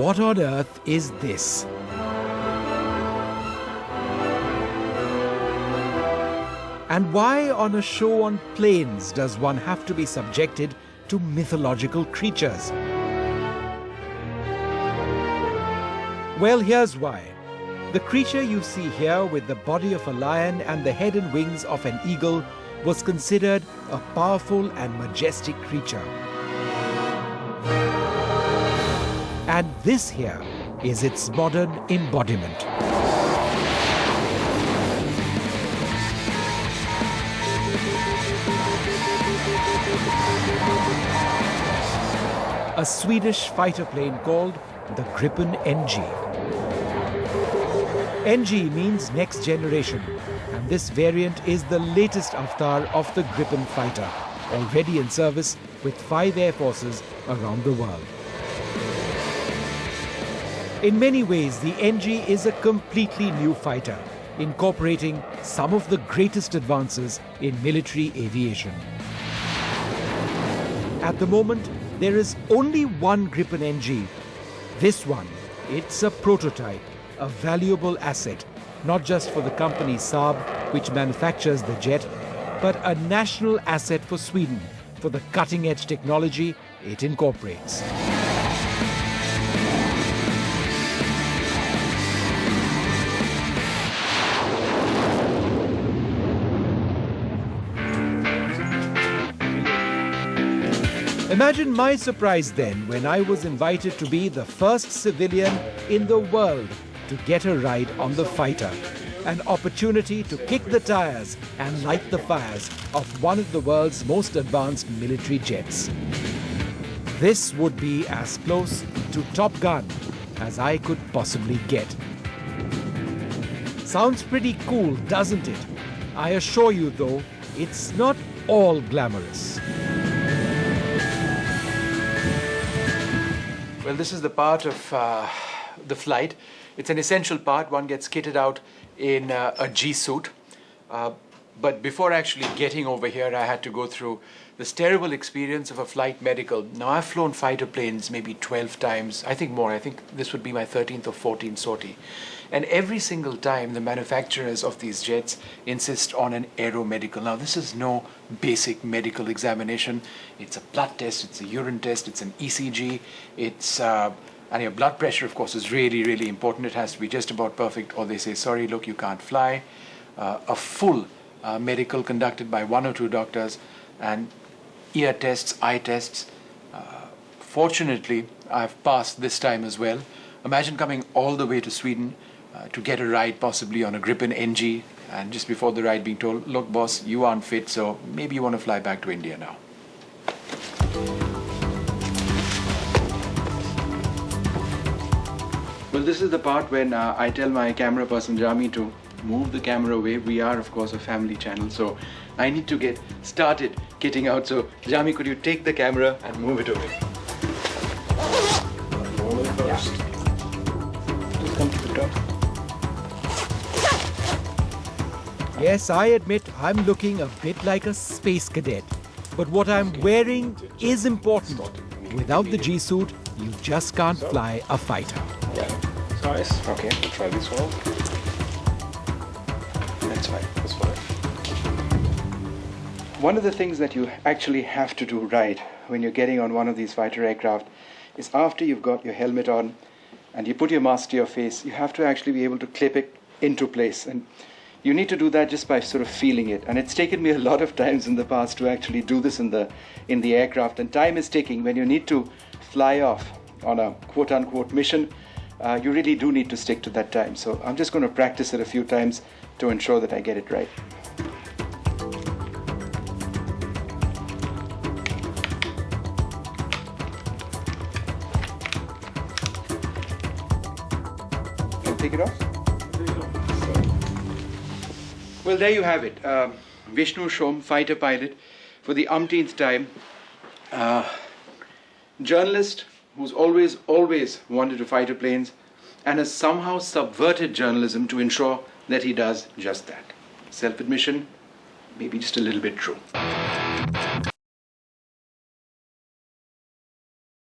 what on earth is this? And why on a show on planes does one have to be subjected to mythological creatures? Well, here's why. The creature you see here with the body of a lion and the head and wings of an eagle was considered a powerful and majestic creature. And this here is its modern embodiment. A Swedish fighter plane called the Gripen NG. NG means next generation, and this variant is the latest avatar of the Gripen fighter, already in service with 5 air forces around the world. In many ways, the NG is a completely new fighter, incorporating some of the greatest advances in military aviation. At the moment, there is only one Gripen NG. This one, it's a prototype, a valuable asset, not just for the company Saab, which manufactures the jet, but a national asset for Sweden, for the cutting-edge technology it incorporates. Imagine my surprise then when I was invited to be the first civilian in the world to get a ride on the fighter. An opportunity to kick the tires and light the fires of one of the world's most advanced military jets. This would be as close to Top Gun as I could possibly get. Sounds pretty cool, doesn't it? I assure you though, it's not all glamorous. Well, this is the part of the flight. It's an essential part. One gets kitted out in a G suit. But before actually getting over here, I had to go through this terrible experience of a flight medical. Now, I've flown fighter planes maybe 12 times, I think more. I think this would be my 13th or 14th sortie. And every single time, the manufacturers of these jets insist on an aeromedical. Now, this is no basic medical examination. It's a blood test, it's a urine test, it's an ECG, and your blood pressure, of course, is really, really important. It has to be just about perfect, or they say, sorry, look, you can't fly. A full medical conducted by 1 or 2 doctors, and ear tests, eye tests. Fortunately, I've passed this time as well. Imagine coming all the way to Sweden to get a ride possibly on a Gripen NG, and just before the ride being told, look boss, you aren't fit, so maybe you want to fly back to India now. Well, this is the part when I tell my camera person Jami to move the camera away. We are, of course, a family channel, so I need to get started kitting out. So Jami, could you take the camera and move it away? Yeah. Just come to the top. Yes, I admit I'm looking a bit like a space cadet. But what I'm wearing is important. Without the G-suit, you just can't fly a fighter. Yeah, nice. Okay, try this one. That's fine, that's fine. One of the things that you actually have to do right when you're getting on one of these fighter aircraft is after you've got your helmet on and you put your mask to your face, you have to actually be able to clip it into place. And you need to do that just by sort of feeling it. And it's taken me a lot of times in the past to actually do this in the aircraft. And time is ticking. When you need to fly off on a quote-unquote mission, you really do need to stick to that time. So I'm just going to practice it a few times to ensure that I get it right. Can you take it off? Well, there you have it. Vishnu Shom, fighter pilot, for the umpteenth time. Journalist who's always wanted to fighter planes and has somehow subverted journalism to ensure that he does just that. Self-admission, maybe just a little bit true.